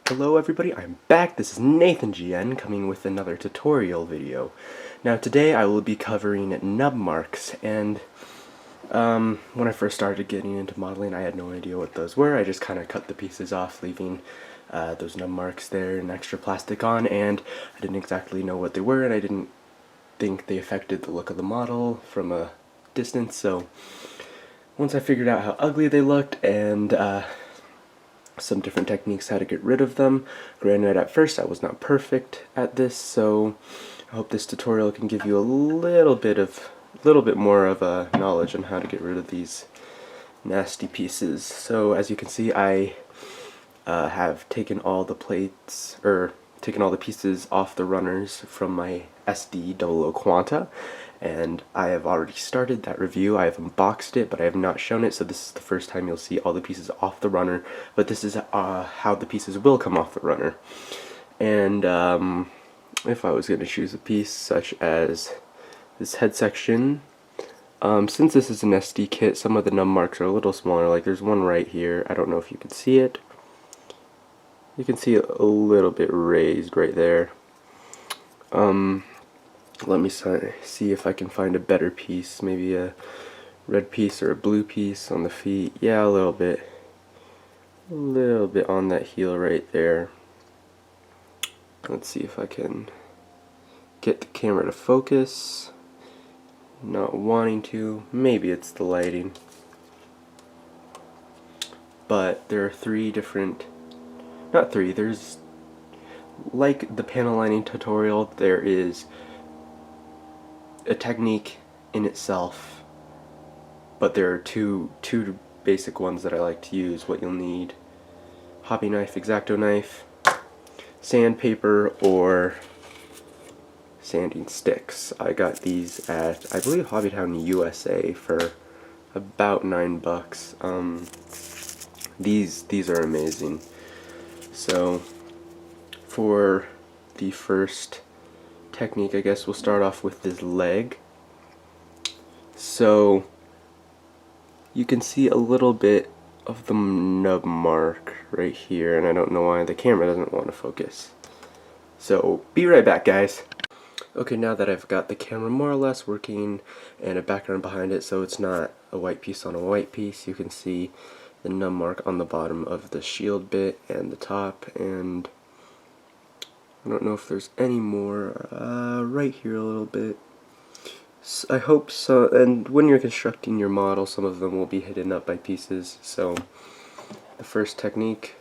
Hello everybody, I'm back. This is Nathan GN coming with another tutorial video. Now today I will be covering nub marks, and when I first started getting into modeling I had no idea what those were. I just kind of cut the pieces off, leaving those nub marks there and extra plastic on, and I didn't exactly know what they were, and I didn't think they affected the look of the model from a distance. So once I figured out how ugly they looked and some different techniques how to get rid of them. Granted, at first I was not perfect at this, so I hope this tutorial can give you a little bit more of a knowledge on how to get rid of these nasty pieces. So as you can see, I have taken all the plates, or taken all the pieces off the runners from my SD 00 Quanta, and I have already started that review. I have unboxed it, but I have not shown it, so this is the first time you'll see all the pieces off the runner, but this is how the pieces will come off the runner. And if I was going to choose a piece such as this head section, since this is an SD kit, some of the nub marks are a little smaller. Like there's one right here. I don't know if you can see it. You can see it a little bit raised right there. Let me see if I can find a better piece, maybe a red piece or a blue piece on the feet. Yeah, a little bit on that heel right there. Let's see if I can get the camera to focus. Not wanting to. Maybe it's the lighting. But there are there's, like the panel lining tutorial, there is a technique in itself, but there are two basic ones that I like to use. What you'll need: hobby knife, X-Acto knife, sandpaper, or sanding sticks. I got these at, I believe, Hobbytown USA for about $9. These are amazing. So for the first technique, I guess we'll start off with this leg. So you can see a little bit of the nub mark right here, and I don't know why the camera doesn't want to focus. So be right back, guys. Okay, now that I've got the camera more or less working and a background behind it so it's not a white piece on a white piece, you can see the nub mark on the bottom of the shield bit and the top, and I don't know if there's any more right here a little bit. I hope so. And when you're constructing your model, some of them will be hidden up by pieces. So the first technique,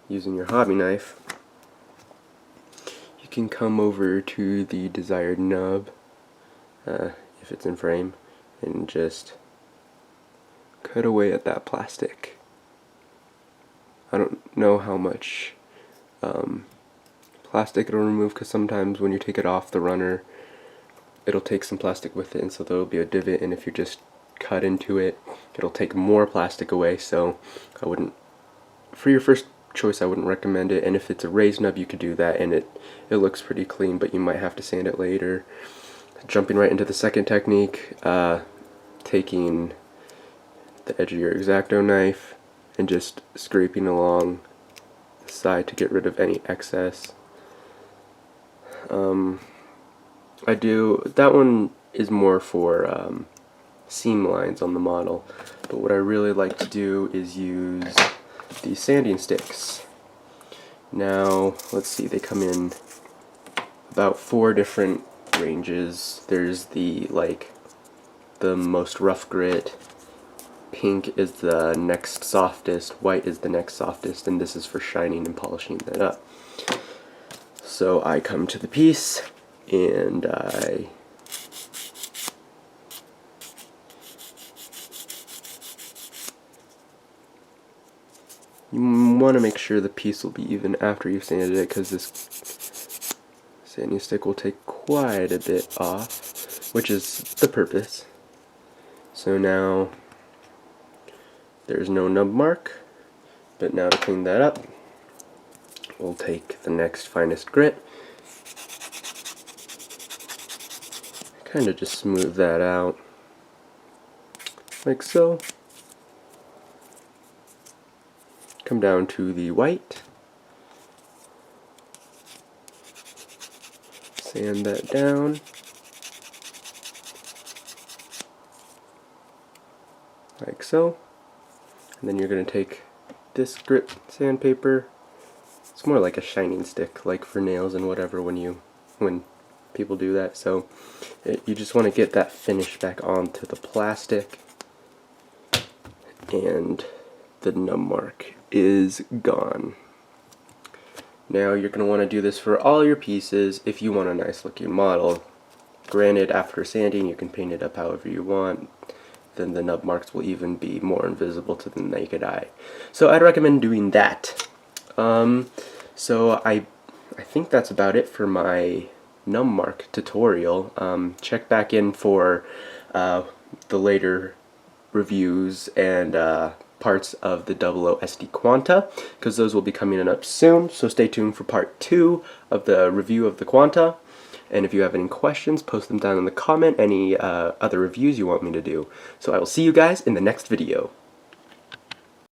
using your hobby knife, you can come over to the desired nub, if it's in frame, and just cut away at that plastic. I don't know how much plastic it'll remove, because sometimes when you take it off the runner it'll take some plastic with it, and so there'll be a divot, and if you just cut into it it'll take more plastic away. So I wouldn't, for your first choice, I wouldn't recommend it. And if it's a raised nub, you could do that and it looks pretty clean, but you might have to sand it later. Jumping right into the second technique, taking the edge of your X-Acto knife and just scraping along the side to get rid of any excess. That one is more for seam lines on the model, but what I really like to do is use these sanding sticks. Now, let's see, they come in about 4 different ranges. There's the most rough grit, pink is the next softest, white is the next softest, and this is for shining and polishing that up. So I come to the piece and you want to make sure the piece will be even after you've sanded it, because this sanding stick will take quite a bit off, which is the purpose. So now there's no nub mark, but now to clean that up, we'll take the next finest grit, kind of just smooth that out like so. Come down to the white Sand that down. Like so. And then you're going to take this grit sandpaper. It's more like a shining stick, like for nails and whatever when people do that. So you just want to get that finish back onto the plastic, and the Nub Mark is gone. Now you're going to want to do this for all your pieces if you want a nice looking model. Granted, after sanding you can paint it up however you want. Then the Nub Marks will even be more invisible to the naked eye. So I'd recommend doing that. So I think that's about it for my Nub Mark tutorial. Check back in for the later reviews and parts of the 00 SD Quanta, because those will be coming up soon, so stay tuned for part 2 of the review of the Quanta. And if you have any questions, post them down in the comment, any other reviews you want me to do. So I will see you guys in the next video.